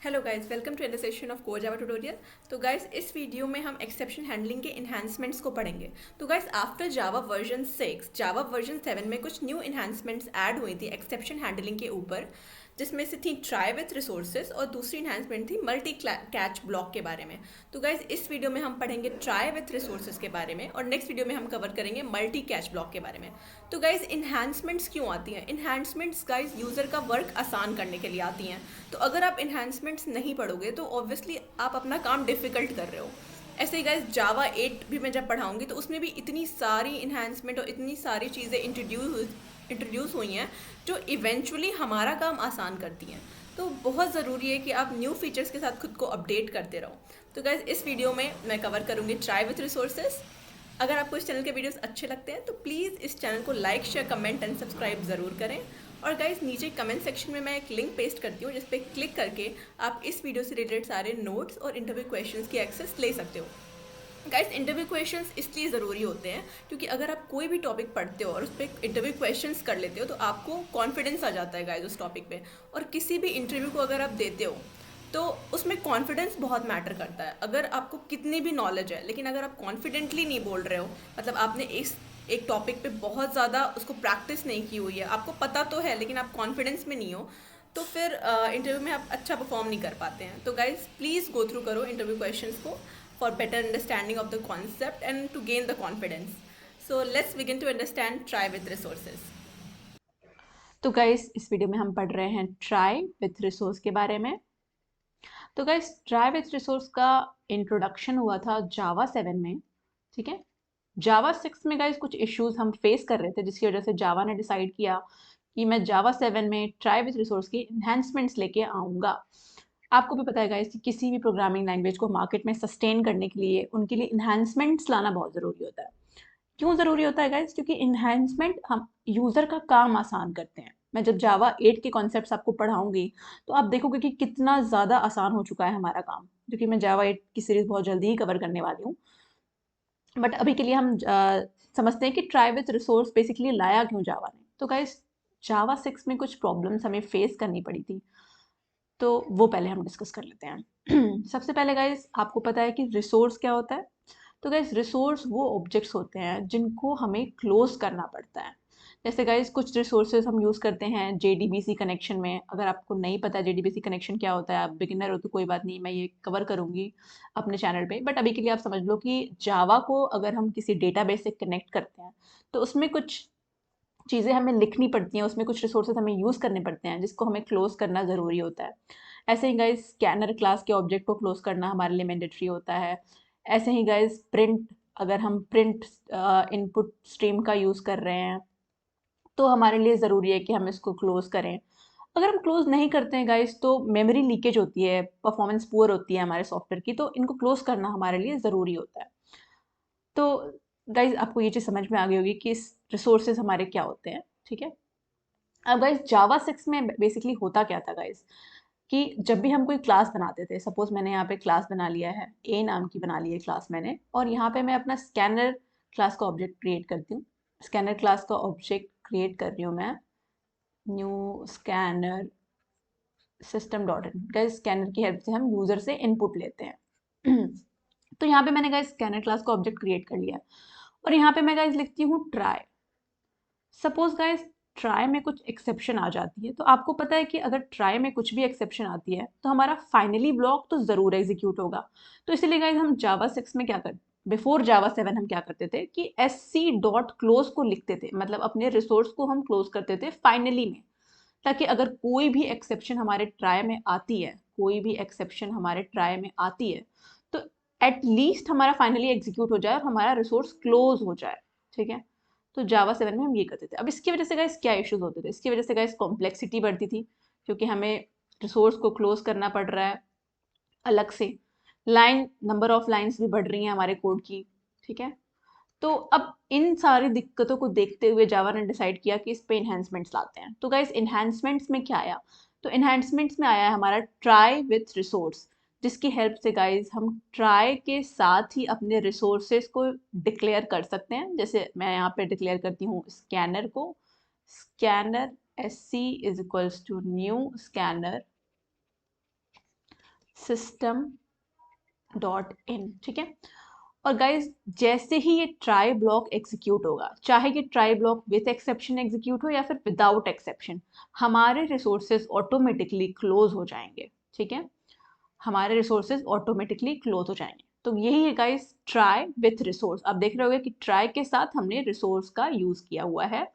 Hello guys, welcome to another session of core Java tutorial. तो guys, इस video में हम एक्सेप्शन हैंडलिंग के इन्हांसमेंट्स को पढ़ेंगे। तो guys, after Java version 6 Java version 7 में कुछ न्यू इन्हांसमेंट्स ऐड हुई थी एक्सेप्शन हैंडलिंग के ऊपर, जिसमें से थी ट्राई विथ रिसोर्सेज और दूसरी इन्हांसमेंट थी मल्टी कैच ब्लॉक के बारे में। तो गाइस, इस वीडियो में हम पढ़ेंगे ट्राई विथ रिसोर्सेज के बारे में और नेक्स्ट वीडियो में हम कवर करेंगे मल्टी कैच ब्लॉक के बारे में। तो गाइस, इन्हांसमेंट्स क्यों आती हैं? इन्हांसमेंट्स गाइस यूज़र का वर्क आसान करने के लिए आती हैं। तो अगर आप इन्हांसमेंट्स नहीं पढ़ोगे तो ऑब्वियसली आप अपना काम डिफ़िकल्ट कर रहे हो। ऐसे ही गाइस, जावा 8 भी मैं जब पढ़ाऊंगी तो उसमें भी इतनी सारी इन्हांसमेंट और इतनी सारी चीज़ें इंट्रोड्यूस हुई हैं जो इवेंचुअली हमारा काम आसान करती हैं। तो बहुत ज़रूरी है कि आप न्यू फीचर्स के साथ खुद को अपडेट करते रहो। तो गाइस, इस वीडियो में मैं कवर करूँगी ट्राई विथ रिसोर्सेज। अगर आपको इस चैनल के वीडियोस अच्छे लगते हैं तो प्लीज़ इस चैनल को like, share, comment and subscribe ज़रूर करें। और गाइस, नीचे कमेंट सेक्शन में मैं एक लिंक पेस्ट करती हूँ जिस पे क्लिक करके आप इस वीडियो से रिलेटेड सारे नोट्स और इंटरव्यू क्वेश्चंस की एक्सेस ले सकते हो। गाइस, इंटरव्यू क्वेश्चंस इसलिए ज़रूरी होते हैं क्योंकि अगर आप कोई भी टॉपिक पढ़ते हो और उस पर इंटरव्यू क्वेश्चंस कर लेते हो तो आपको कॉन्फिडेंस आ जाता है गाइस उस टॉपिक पे। और किसी भी इंटरव्यू को अगर आप देते हो तो उसमें कॉन्फिडेंस बहुत मैटर करता है। अगर आपको कितनी भी नॉलेज है लेकिन अगर आप कॉन्फिडेंटली नहीं बोल रहे हो, मतलब आपने एक टॉपिक पे बहुत ज़्यादा उसको प्रैक्टिस नहीं की हुई है, आपको पता तो है लेकिन आप कॉन्फिडेंस में नहीं हो, तो फिर इंटरव्यू में आप अच्छा परफॉर्म नहीं कर पाते हैं। तो गाइज, प्लीज़ गो थ्रू करो इंटरव्यू क्वेश्चंस को for better understanding of the concept and to gain the confidence. So let's begin to understand try with resources. तो गाइस इस वीडियो में हम पढ़ रहे हैं ट्राई विथ रिसोर्स के बारे में। तो गाइस ट्राई विथ रिसोर्स का इंट्रोडक्शन हुआ था जावा 7 में। ठीक है। जावा 6 में गाइस कुछ इश्यूज हम फेस कर रहे थे जिसकी वजह से जावा ने डिसाइड किया कि मैं जावा 7 में ट्राई विथ रिसोर्स की इन्हेंसमेंट्स लेके आऊँगा। आपको भी पता है गाइस कि किसी भी प्रोग्रामिंग लैंग्वेज को मार्केट में सस्टेन करने के लिए उनके लिए इन्हेंसमेंट्स लाना बहुत ज़रूरी होता है। क्यों ज़रूरी होता है गाइस? क्योंकि इन्हेंसमेंट हम यूज़र का काम आसान करते हैं। मैं जब जावा 8 के कॉन्सेप्ट्स आपको पढ़ाऊंगी तो आप देखोगे कि कितना ज़्यादा आसान हो चुका है हमारा काम, क्योंकि मैं जावा 8 की सीरीज बहुत जल्दी ही कवर करने वाली हूँ। बट अभी के लिए हम समझते हैं कि ट्राई विथ रिसोर्स बेसिकली लाया क्यों जावा ने। तो गाइस जावा 6 में कुछ प्रॉब्लम्स हमें फेस करनी पड़ी थी, तो वो पहले हम डिस्कस कर लेते हैं। सबसे पहले गाइस आपको पता है कि रिसोर्स क्या होता है? तो गाइस रिसोर्स वो ऑब्जेक्ट्स होते हैं जिनको हमें क्लोज करना पड़ता है। जैसे गाइस कुछ रिसोर्सेज हम यूज़ करते हैं जेडीबीसी कनेक्शन में। अगर आपको नहीं पता जेडीबीसी कनेक्शन क्या होता है, आप बिगिनर हो तो कोई बात नहीं, मैं ये कवर करूंगी अपने चैनल पे। बट अभी के लिए आप समझ लो कि जावा को अगर हम किसी डेटाबेस से कनेक्ट करते हैं तो उसमें कुछ चीज़ें हमें लिखनी पड़ती हैं, उसमें कुछ रिसोर्सेज हमें यूज़ करने पड़ते हैं जिसको हमें क्लोज करना ज़रूरी होता है। ऐसे ही गाइस स्कैनर क्लास के ऑब्जेक्ट को क्लोज करना हमारे लिए मैंडेटरी होता है। ऐसे ही गाइस प्रिंट, अगर हम प्रिंट इनपुट स्ट्रीम का यूज़ कर रहे हैं तो हमारे लिए ज़रूरी है कि हम इसको क्लोज करें। अगर हम क्लोज नहीं करते हैं गाइस तो मेमोरी लीकेज होती है, परफॉर्मेंस पुअर होती है हमारे सॉफ्टवेयर की, तो इनको क्लोज करना हमारे लिए ज़रूरी होता है। तो गाइज आपको ये चीज़ समझ में आ गई होगी कि रिसोर्सेज हमारे क्या होते हैं। ठीक है। अब गाइज जावा 6 में बेसिकली होता क्या था गाइज, कि जब भी हम कोई क्लास बनाते थे, सपोज मैंने यहाँ पे क्लास बना लिया है, ए नाम की बना ली है क्लास मैंने, और यहाँ पे मैं अपना स्कैनर क्लास का ऑब्जेक्ट क्रिएट करती हूँ। स्कैनर क्लास का ऑब्जेक्ट क्रिएट कर रही हूँ मैं, new scanner system dot in. Guys scanner की हेल्प से हम यूजर से इनपुट लेते हैं। तो यहाँ पे मैंने गाइज स्कैनर क्लास का ऑब्जेक्ट क्रिएट कर लिया और यहाँ पे मैं गाइज लिखती हूँ ट्राई। सपोज गाइस ट्राई में कुछ एक्सेप्शन आ जाती है, तो आपको पता है कि अगर ट्राई में कुछ भी एक्सेप्शन आती है तो हमारा फाइनली ब्लॉक तो ज़रूर एग्जीक्यूट होगा। तो इसीलिए गाइस हम जावा 6 में क्या करते, बिफोर जावा 7 हम क्या करते थे कि एस सी डॉट क्लोज को लिखते थे, मतलब अपने रिसोर्स को हम क्लोज करते थे फाइनली में, ताकि अगर कोई भी एक्सेप्शन हमारे ट्राई में आती है, कोई भी एक्सेप्शन हमारे ट्राई में आती है, तो एट लीस्ट हमारा फाइनली एग्जीक्यूट हो जाए और हमारा रिसोर्स क्लोज हो जाए। ठीक है। तो जावा 7 में हम ये करते थे। अब इसकी वजह से गाइस क्या इश्यूज होते थे? इसकी वजह से गाइस कॉम्प्लेक्सिटी बढ़ती थी, क्योंकि हमें रिसोर्स को क्लोज करना पड़ रहा है अलग से। लाइन, नंबर ऑफ लाइंस भी बढ़ रही हैं हमारे कोड की। ठीक है। तो अब इन सारी दिक्कतों को देखते हुए जावा ने डिसाइड किया कि इस पे इन्हांसमेंट्स लाते हैं। तो गाइस इन्हांसमेंट्स में क्या आया? तो इन्हांसमेंट्स में आया है हमारा ट्राई विथ रिसोर्स, जिसकी हेल्प से गाइस हम ट्राई के साथ ही अपने रिसोर्सेज को डिक्लेयर कर सकते हैं। जैसे मैं यहाँ पे डिक्लेयर करती हूँ स्कैनर को, scanner S C is equals to new scanner system dot in, ठीक है। और गाइज जैसे ही ये ट्राई ब्लॉक एग्जीक्यूट होगा, चाहे ये try block with exception execute हो या फिर विदाउट एक्सेप्शन, हमारे रिसोर्सेज ऑटोमेटिकली क्लोज हो जाएंगे, ठीक है। हमारे रिसोर्सेज ऑटोमेटिकली क्लोज हो जाएंगे। तो यही है गाइस ट्राई विथ रिसोर्स। आप देख रहे होगे कि ट्राई के साथ हमने रिसोर्स का यूज किया हुआ है,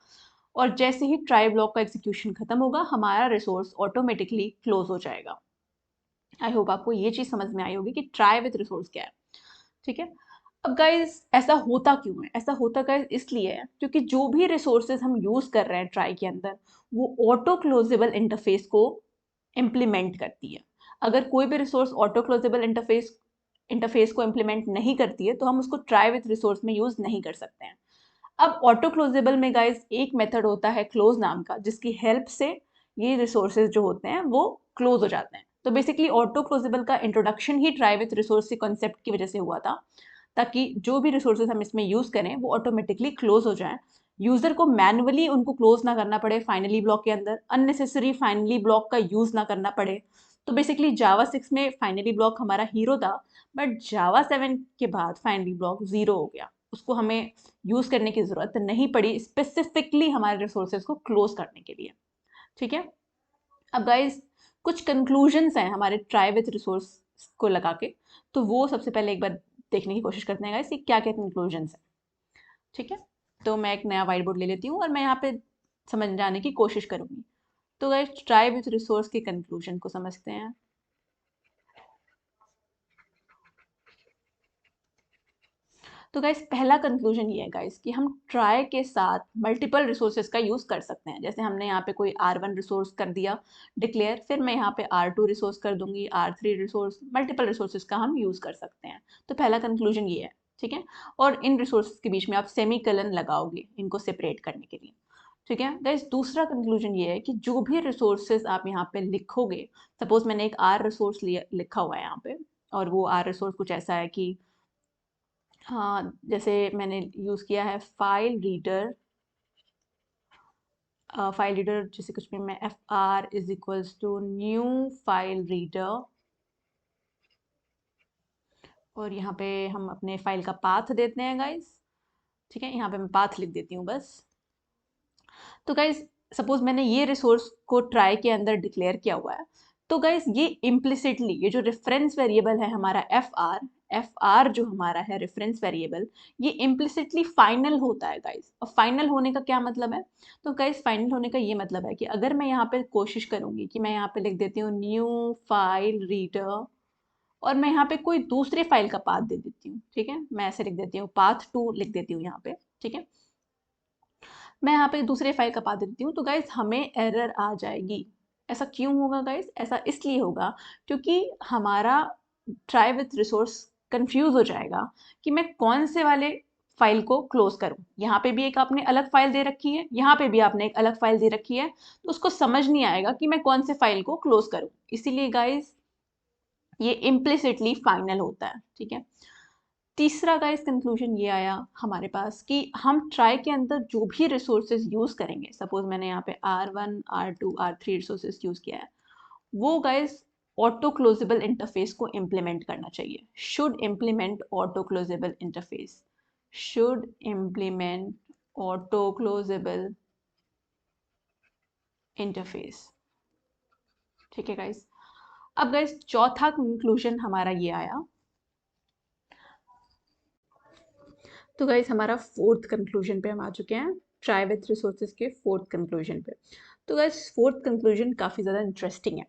और जैसे ही ट्राई ब्लॉक का एग्जीक्यूशन खत्म होगा, हमारा रिसोर्स ऑटोमेटिकली क्लोज हो जाएगा। आई होप आपको ये चीज समझ में आई होगी कि ट्राई विथ रिसोर्स क्या है, ठीक है। अब गाइज ऐसा होता क्यों है? ऐसा होता गाइज इसलिए है क्योंकि जो भी रिसोर्सेज हम यूज कर रहे हैं ट्राई के अंदर, वो ऑटो क्लोजेबल इंटरफेस को इम्प्लीमेंट करती है। अगर कोई भी रिसोर्स ऑटो क्लोजेबल इंटरफेस को इम्प्लीमेंट नहीं करती है, तो हम उसको ट्राई विथ रिसोर्स में यूज नहीं कर सकते हैं। अब ऑटो क्लोजेबल में गाइज एक मेथड होता है क्लोज नाम का, जिसकी हेल्प से ये रिसोर्सेज जो होते हैं वो क्लोज हो जाते हैं। तो बेसिकली ऑटो क्लोजेबल का introduction he try with resource के कॉन्सेप्ट की वजह से हुआ था, ताकि जो भी रिसोर्सेज हम इसमें यूज करें वो ऑटोमेटिकली क्लोज हो जाएं, यूजर को मैनुअली उनको क्लोज ना करना पड़े फाइनली ब्लॉक के अंदर, अननेसेसरी फाइनली ब्लॉक का यूज ना करना पड़े। तो बेसिकली जावा 6 में फाइनली ब्लॉक हमारा हीरो था, बट जावा 7 के बाद फाइनली ब्लॉक जीरो हो गया, उसको हमें यूज करने की जरूरत नहीं पड़ी स्पेसिफिकली हमारे रिसोर्सेज को क्लोज करने के लिए, ठीक है। अब गाइस कुछ कंक्लूजन्स हैं हमारे ट्राई विथ रिसोर्स को लगा के, तो वो सबसे पहले एक बार देखने की कोशिश करते हैं गाइस कि क्या क्या कंक्लूजन्स हैं, ठीक है। तो मैं एक नया व्हाइट बोर्ड ले लेती हूँ और मैं यहाँ पे समझ जाने की कोशिश करूंगी। तो गाइस ट्राई विथ रिसोर्स के कंक्लूजन को समझते हैं। तो गाइस पहला कंक्लूजन ये है गाइस कि हम ट्राई के साथ मल्टीपल रिसोर्सेज का यूज़ कर सकते हैं। जैसे हमने यहाँ पे कोई R1 रिसोर्स कर दिया डिक्लेयर, फिर मैं यहाँ पे R2 रिसोर्स कर दूंगी, R3 रिसोर्स, मल्टीपल रिसोर्सेज का हम यूज़ कर सकते हैं। तो पहला कंक्लूजन ये है, ठीक है। और इन रिसोर्सेज के बीच में आप सेमी कलन लगाओगे इनको सेपरेट करने के लिए, ठीक है। गाइस दूसरा कंक्लूजन ये है कि जो भी रिसोर्सेज आप यहाँ पे लिखोगे, सपोज मैंने एक R रिसोर्स लिखा हुआ है यहाँ पे, और वो R रिसोर्स कुछ ऐसा है कि हाँ, जैसे मैंने यूज़ किया है फाइल रीडर जैसे कुछ भी, मैं fr is equals to new file reader, और यहाँ पे हम अपने फाइल का पाथ देते हैं गाइस, ठीक है। यहाँ पे मैं पाथ लिख देती हूँ बस। तो गाइस सपोज मैंने ये रिसोर्स को ट्राई के अंदर डिक्लेयर किया हुआ है, तो गाइस ये इम्प्लिसिटली, ये जो रेफरेंस वेरिएबल है हमारा एफ आर जो हमारा है रेफरेंस वेरिएबल, ये इम्प्लिसिटली फाइनल होता है गाइस। और फाइनल होने का क्या मतलब है? तो गाइस फाइनल होने का ये मतलब है कि अगर मैं यहाँ पे कोशिश करूंगी कि मैं यहाँ पे लिख देती हूँ न्यू फाइल रीडर, और मैं यहाँ पे कोई दूसरे फाइल का पाथ दे देती हूँ, ठीक है। मैं ऐसे लिख देती हूँ path2 लिख देती हूँ यहाँ पे, ठीक है। मैं यहाँ पे दूसरे फाइल का पाथ देती हूँ, तो गाइस हमें एरर आ जाएगी। ऐसा क्यों होगा गाइस? ऐसा इसलिए होगा क्योंकि हमारा ट्राई विथ रिसोर्स कंफ्यूज हो जाएगा कि मैं कौन से वाले फाइल को क्लोज करूं। यहाँ पे भी एक आपने अलग फाइल दे रखी है, यहाँ पे भी आपने एक अलग फाइल दे रखी है, तो उसको समझ नहीं आएगा कि मैं कौन से फाइल को क्लोज करूं। इसीलिए गाइस ये इम्प्लिसिटली फाइनल होता है, ठीक है। तीसरा गाइस कंक्लूजन ये आया हमारे पास कि हम ट्राई के अंदर जो भी रिसोर्सेज यूज करेंगे, सपोज मैंने यहाँ पे R1 R2 R3 resources use किया है, वो गाइस ऑटो क्लोजेबल इंटरफेस को इम्प्लीमेंट करना चाहिए। Should implement auto closable interface, should implement auto closable interface, ठीक है गाइस। अब गाइस चौथा कंक्लूजन हमारा ये आया, तो गाइस हमारा फोर्थ कंक्लूजन पे हम आ चुके हैं, ट्राई विथ रिसोर्सेज के फोर्थ कंक्लूजन पे। तो गाइस फोर्थ कंक्लूजन काफ़ी ज़्यादा इंटरेस्टिंग है।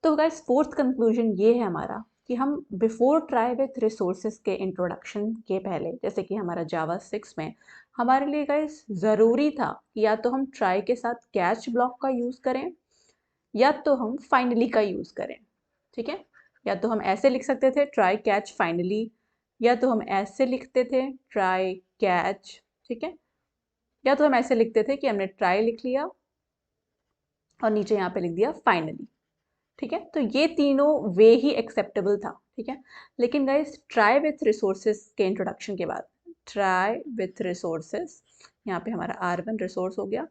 तो गाइस फोर्थ कंक्लूजन ये है हमारा कि हम बिफोर ट्राई विथ रिसोर्सेज के इंट्रोडक्शन के पहले, जैसे कि हमारा जावा 6 में हमारे लिए गाइस ज़रूरी था कि या तो हम ट्राई के साथ कैच ब्लॉक का यूज़ करें, या तो हम फाइनली का यूज़ करें, ठीक है। या तो हम ऐसे लिख सकते थे ट्राई कैच फाइनली, या तो हम ऐसे लिखते थे ट्राई कैच, ठीक है। या तो हम ऐसे लिखते थे कि हमने ट्राई लिख लिया और नीचे यहाँ पे लिख दिया फाइनली, ठीक है। तो ये तीनों वे ही एक्सेप्टेबल था, ठीक है। लेकिन गाइस ट्राई विथ रिसोर्सेज के इंट्रोडक्शन के बाद, ट्राई विथ रिसोर्सेज, यहाँ पे हमारा R1 रिसोर्स हो गया,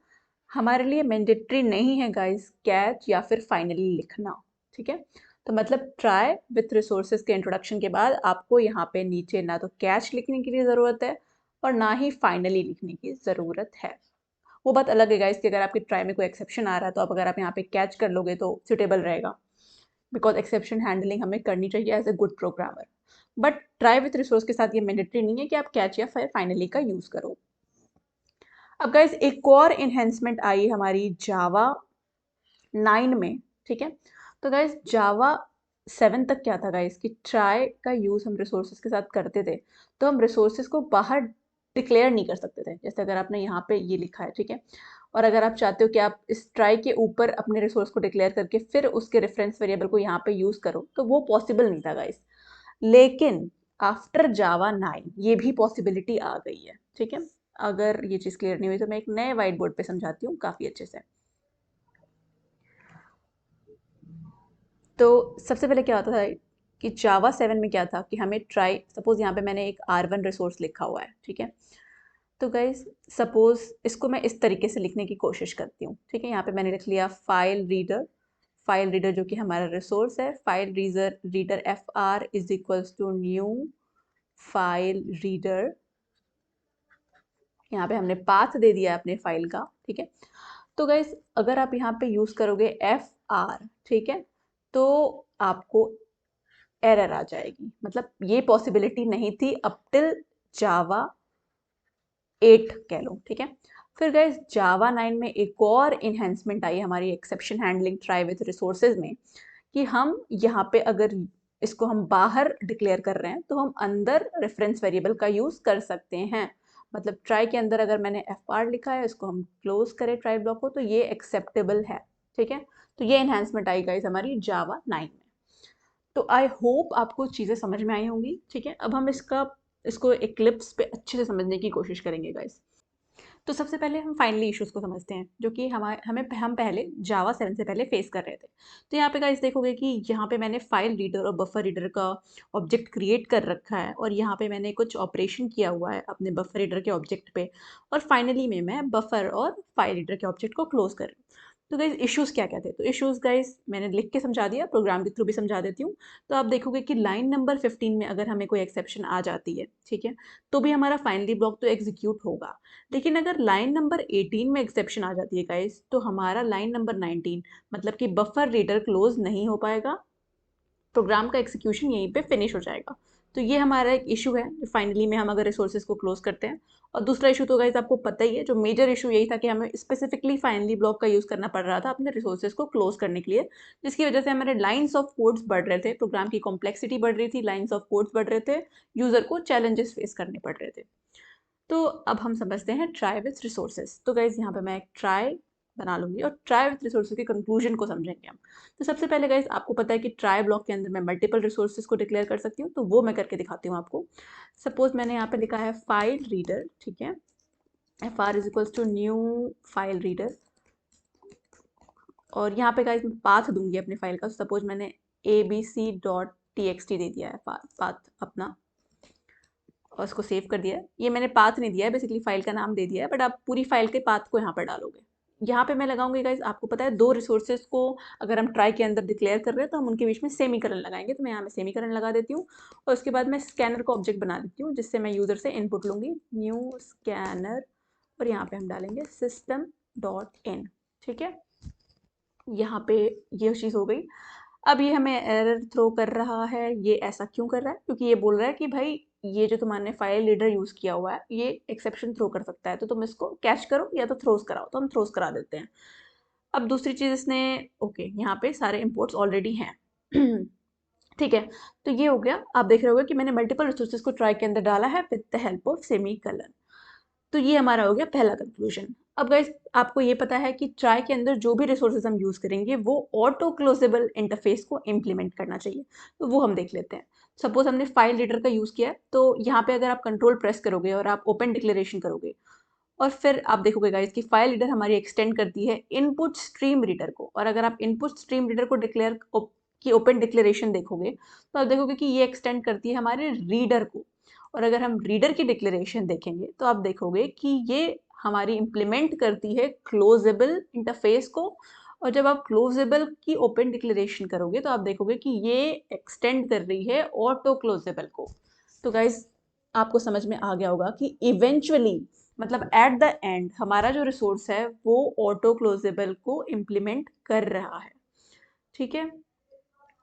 हमारे लिए मैंडेटरी नहीं है गाइस कैच या फिर फाइनली लिखना, ठीक है। तो मतलब ट्राई विथ रिसोर्सेज के इंट्रोडक्शन के बाद आपको यहाँ पे नीचे ना तो कैच लिखने की ज़रूरत है और ना ही फाइनली लिखने की ज़रूरत है। वो बात अलग है गाइस कि अगर आपके ट्राई में कोई एक्सेप्शन आ रहा है तो अगर आप यहाँ पे कैच कर लोगे तो सुटेबल रहेगा, बिकॉज एक्सेप्शन हैंडलिंग हमें करनी चाहिए as a good programmer. But try with resource के साथ ये मैंडेटरी नहीं है कि आप कैच या फिर फाइनली का यूज़ करो। अब गाइस एक और इन्हेंसमेंट आई हमारी जावा 9 में, ठीक है। तो गाइस जावा 7 तक क्या था गाइस कि ट्राई का यूज़ हम रिसोर्सेज के साथ करते थे तो हम रिसोर्सेज को बाहर डिक्लेयर नहीं कर सकते थे, जैसे अगर आपने यहाँ पे ये लिखा है, ठीक है। और अगर आप चाहते हो कि आप इस ट्राई के ऊपर अपने रिसोर्स को डिक्लेयर करके फिर उसके रेफरेंस वेरिएबल को यहाँ पे यूज़ करो तो वो पॉसिबल नहीं था गाइस। लेकिन आफ्टर जावा 9 ये भी पॉसिबिलिटी आ गई है, ठीक है। अगर ये चीज़ क्लियर नहीं हुई तो मैं एक नए व्हाइट बोर्ड पे समझाती हूँ काफ़ी अच्छे से। तो सबसे पहले क्या होता था कि जावा 7 में क्या था कि हमें ट्राई, सपोज यहाँ पे मैंने एक R1 रिसोर्स लिखा हुआ है, ठीक है। तो गाइज सपोज इसको मैं इस तरीके से लिखने की कोशिश करती हूँ, ठीक है। यहाँ पे मैंने लिख लिया फाइल रीडर जो कि हमारा रिसोर्स है, file reader FR is equals to new file reader. यहाँ पे हमने पाथ दे दिया है अपने फाइल का, ठीक है। तो गाइज अगर आप यहाँ पे यूज करोगे FR, ठीक है, तो आपको एरर आ जाएगी, मतलब ये पॉसिबिलिटी नहीं थी अप टिल जावा 8 कह लो, ठीक है। फिर गाइस जावा 9 में एक और इन्हेंसमेंट आई हमारी exception handling try with resources में कि हम यहाँ पे अगर इसको हम बाहर डिक्लेयर कर रहे हैं तो हम अंदर रेफरेंस वेरिएबल का यूज कर सकते हैं। मतलब ट्राई के अंदर अगर मैंने FR लिखा है, इसको हम क्लोज करें ट्राई ब्लॉक को, तो ये एक्सेप्टेबल है, ठीक है। तो ये एनहांसमेंट आई गाइस हमारी जावा 9 में। तो आई होप आपको चीज़ें समझ में आई होंगी, ठीक है। अब हम इसको एक्लिप्स पे अच्छे से समझने की कोशिश करेंगे गाइस। तो सबसे पहले हम फाइनली इश्यूज को समझते हैं जो कि हम पहले जावा 7 से पहले फेस कर रहे थे। तो यहाँ पे गाइस देखोगे कि यहाँ पे मैंने फाइल रीडर और बफर रीडर का ऑब्जेक्ट क्रिएट कर रखा है और यहाँ पे मैंने कुछ ऑपरेशन किया हुआ है अपने बफर रीडर के ऑब्जेक्ट पे, और फाइनली में मैं बफर और फाइल रीडर के ऑब्जेक्ट को क्लोज कर रही हूँ। तो गाइज इश्यूज क्या क्या थे, तो इश्यूज गाइज मैंने लिख के समझा दिया, प्रोग्राम के थ्रू भी समझा देती हूँ। तो आप देखोगे कि लाइन नंबर 15 में अगर हमें कोई एक्सेप्शन आ जाती है, ठीक है, तो भी हमारा फाइनली ब्लॉक तो एग्जीक्यूट होगा। लेकिन अगर लाइन नंबर 18 में एक्सेप्शन आ जाती है गाइस तो हमारा लाइन नंबर 19 मतलब कि बफर रीडर क्लोज नहीं हो पाएगा, प्रोग्राम का एग्जीक्यूशन यहीं पे फिनिश हो जाएगा। तो ये हमारा एक इशू है फाइनली में हम अगर रिसोर्सेज को क्लोज करते हैं। और दूसरा इशू तो गाइस आपको पता ही है, जो मेजर इशू यही था कि हमें स्पेसिफिकली फाइनली ब्लॉक का यूज़ करना पड़ रहा था अपने रिसोर्सेज को क्लोज करने के लिए, जिसकी वजह से हमारे लाइन्स ऑफ कोड्स बढ़ रहे थे, प्रोग्राम की कॉम्प्लेक्सिटी बढ़ रही थी, लाइन्स ऑफ कोड्स बढ़ रहे थे, यूज़र को चैलेंजेस फेस करने पड़ रहे थे। तो अब हम समझते हैं ट्राई विथ रिसोर्सेज। तो गाइज यहाँ पे मैं एक ट्राई बना लूंगी और ट्राई विथ रिसोर्सेज के कंक्लूजन को समझेंगे हम। तो सबसे पहले गाइज आपको पता है कि ट्राई ब्लॉक के अंदर मैं मल्टीपल रिसोर्सेज को डिक्लेयर कर सकती हूँ, तो वो मैं करके दिखाती हूँ आपको। सपोज मैंने यहाँ पे लिखा है फाइल रीडर, ठीक है, FR is equals to new file reader, और यहाँ पे गाइज मैं पाथ दूंगी अपने फाइल का। सपोज मैंने abc.txt दे दिया है पाथ अपना और उसको सेव कर दिया है। ये मैंने पाथ नहीं दिया है, बेसिकली फाइल का नाम दे दिया है, बट आप पूरी फाइल के पाथ को यहाँ पर डालोगे। यहाँ पे मैं लगाऊंगी गाइज, आपको पता है दो रिसोर्सेज को अगर हम ट्राई के अंदर डिक्लेयर कर रहे हैं तो हम उनके बीच में सेमीकलन लगाएंगे, तो मैं यहाँ में सेमीकलन लगा देती हूँ और उसके बाद मैं स्कैनर का ऑब्जेक्ट बना देती हूँ जिससे मैं यूज़र से इनपुट लूँगी, न्यू स्कैनर, और यहाँ पे हम डालेंगे system.in, ठीक है। यहाँ पे ये चीज़ हो गई। अब ये हमें एरर थ्रो कर रहा है, ये ऐसा क्यों कर रहा है, क्योंकि ये बोल रहा है कि भाई ये जो तुम्हारे फाइल रीडर यूज़ किया हुआ है ये एक्सेप्शन थ्रो कर सकता है, तो तुम इसको कैच करो या तो थ्रोज कराओ, तो हम थ्रोज करा देते हैं। अब दूसरी चीज़ इसने, ओके यहाँ पे सारे इंपोर्ट्स ऑलरेडी हैं ठीक है। तो ये हो गया, आप देख रहे होगे कि मैंने मल्टीपल रिसोर्सेज को ट्राई के अंदर डाला है with the help of semi kiln. तो ये हमारा हो गया पहला कंक्लूजन। अब गाइस आपको ये पता है कि ट्राई के अंदर जो भी रिसोर्सेज हम यूज़ करेंगे वो ऑटो क्लोजेबल इंटरफेस को इम्प्लीमेंट करना चाहिए, तो वो हम देख लेते हैं। सपोज हमने फाइल रीडर का यूज़ किया है, तो यहाँ पे अगर आप कंट्रोल प्रेस करोगे और आप ओपन डिक्लेरेशन करोगे और फिर आप देखोगे गाइस कि फाइल रीडर हमारी एक्सटेंड करती है इनपुट स्ट्रीम रीडर को, और अगर आप इनपुट स्ट्रीम रीडर को डिक्लेयर की ओपन डिक्लेरेशन देखोगे तो आप देखोगे कि ये एक्सटेंड करती है हमारे रीडर को, और अगर हम रीडर की डिक्लेरेशन देखेंगे तो आप देखोगे कि ये हमारी इम्प्लीमेंट करती है क्लोजेबल इंटरफेस को, और जब आप क्लोजेबल की ओपन डिक्लेरेशन करोगे तो आप देखोगे कि ये एक्सटेंड कर रही है ऑटो क्लोजेबल को। तो गाइज आपको समझ में आ गया होगा कि इवेंचुअली मतलब एट द एंड हमारा जो रिसोर्स है वो ऑटो क्लोजेबल को इम्प्लीमेंट कर रहा है। ठीक है,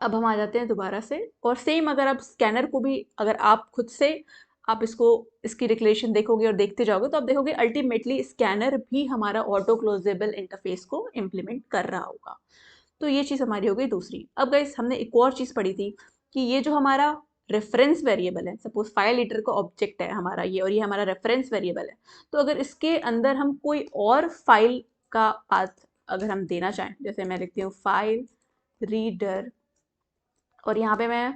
अब हम आ जाते हैं दोबारा से, और सेम अगर आप स्कैनर को भी अगर आप खुद से आप इसकी डिक्लेरेशन देखोगे और देखते जाओगे तो आप देखोगे अल्टीमेटली स्कैनर भी हमारा ऑटो क्लोजेबल इंटरफेस को इम्प्लीमेंट कर रहा होगा। तो ये चीज़ हमारी हो गई दूसरी। अब गाइस हमने एक और चीज़ पढ़ी थी कि ये जो हमारा रेफरेंस वेरिएबल है, सपोज फाइल लीटर का ऑब्जेक्ट है हमारा ये, और ये हमारा रेफरेंस वेरिएबल है, तो अगर इसके अंदर हम कोई और फाइल का पाथ अगर हम देना चाहें, जैसे मैं लिखती हूँ फाइल रीडर और यहाँ पे मैं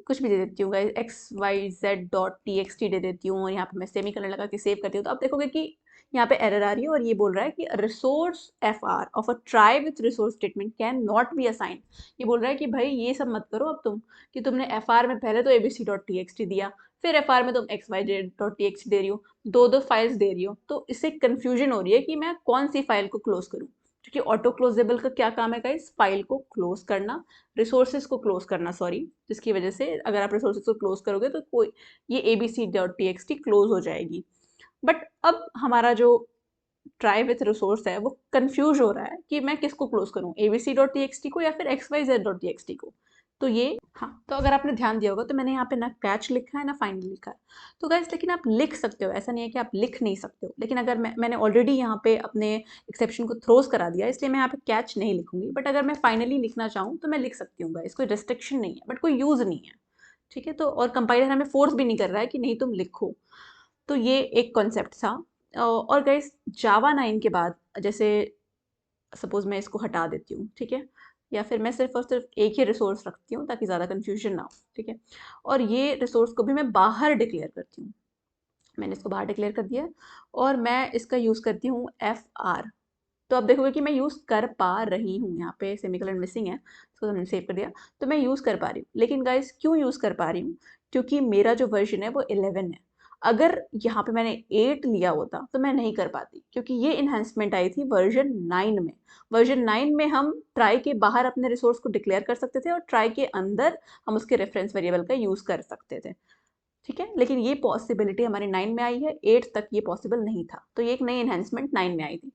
कुछ भी दे देती हूँ गाइस xyz.txt दे देती हूँ और यहाँ पे मैं सेमीकोलन लगा के सेव करती हूँ, तो आप देखोगे कि यहाँ पे एरर आ रही है और ये बोल रहा है कि resource fr of a try with resource statement can not be assign. ये बोल रहा है कि भाई ये सब मत करो अब तुम, कि तुमने fr में पहले तो abc.txt दिया, फिर fr में तुम xyz.txt दे रही हो, दो दो फाइल्स दे रही हो, तो इससे कंफ्यूजन हो रही है कि मैं कौन सी फाइल को क्लोज करूँ। क्योंकि ऑटो क्लोजेबल का क्या काम है गाइस, फाइल को क्लोज करना, रिसोर्सेज को क्लोज करना, सॉरी, जिसकी वजह से अगर आप रिसोर्सेज को क्लोज करोगे तो कोई ये abc.txt क्लोज हो जाएगी। बट अब हमारा जो ट्राई विथ रिसोर्स है वो कंफ्यूज हो रहा है कि मैं किसको क्लोज करूं, abc.txt को या फिर xyz.txt को। तो ये, हाँ, तो अगर आपने ध्यान दिया होगा तो मैंने यहाँ पे ना कैच लिखा है ना फाइनल लिखा है। तो गाइस लेकिन आप लिख सकते हो, ऐसा नहीं है कि आप लिख नहीं सकते हो, लेकिन अगर मैंने ऑलरेडी यहाँ पे अपने एक्सेप्शन को थ्रोज करा दिया इसलिए मैं यहाँ पे कैच नहीं लिखूंगी, बट अगर मैं फाइनली लिखना चाहूँ तो मैं लिख सकती हूँ गाइस, कोई रिस्ट्रिक्शन नहीं है, बट कोई यूज़ नहीं है। ठीक है, तो और कंपाइलर हमें फोर्स भी नहीं कर रहा है कि नहीं तुम लिखो। तो ये एक कॉन्सेप्ट था। और गाइस जावा 9 के बाद जैसे सपोज मैं इसको हटा देती हूँ, ठीक है, या फिर मैं सिर्फ और सिर्फ एक ही रिसोर्स रखती हूँ ताकि ज़्यादा कन्फ्यूजन ना हो, ठीक है, और ये रिसोर्स को भी मैं बाहर डिक्लेयर करती हूँ, मैंने इसको बाहर डिक्लेयर कर दिया और मैं इसका यूज़ करती हूँ fr। तो आप देखोगे कि मैं यूज़ कर पा रही हूँ, यहाँ पे सेमीकोलन मिसिंग है, इसको हमने सेव कर दिया, तो मैं यूज़ कर पा रही हूँ। लेकिन गाइस क्यों यूज़ कर पा रही हूँ, क्योंकि मेरा जो वर्जन है वो 11 है। अगर यहाँ पे मैंने 8 लिया होता तो मैं नहीं कर पाती, क्योंकि ये इन्हेंसमेंट आई थी वर्जन 9 में। वर्जन 9 में हम ट्राई के बाहर अपने रिसोर्स को डिक्लेयर कर सकते थे और ट्राई के अंदर हम उसके रेफरेंस वेरिएबल का यूज़ कर सकते थे। ठीक है, लेकिन ये पॉसिबिलिटी हमारी 9 में आई है, 8 तक ये पॉसिबल नहीं था, तो ये एक नई इन्हेंसमेंट 9 में आई थी।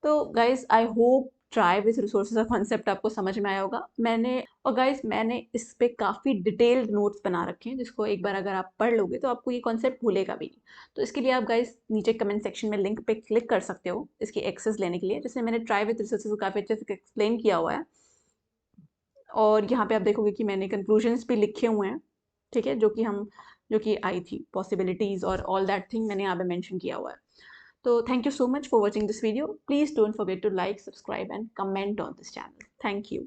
तो guys I hope try with resources का कॉन्सेप्ट आपको समझ में आया होगा। मैंने इस पे काफ़ी डिटेल्ड नोट्स बना रखे हैं, जिसको एक बार अगर आप पढ़ लोगे तो आपको ये कॉन्सेप्ट भूलेगा भी नहीं। तो इसके लिए आप गाइस नीचे कमेंट सेक्शन में लिंक पे क्लिक कर सकते हो इसकी एक्सेस लेने के लिए, जिसमें मैंने ट्राई विथ रिसोर्सेज को काफ़ी अच्छे से एक्सप्लेन किया हुआ है। और यहाँ पे आप देखोगे कि मैंने कंक्लूजन्स भी लिखे हुए हैं, ठीक है, जो कि आई थी पॉसिबिलिटीज़ और ऑल दैट थिंग मैंने यहाँ पे मेंशन किया हुआ है। So thank you so much for watching this video. Please don't forget to like, subscribe and comment on this channel. Thank you.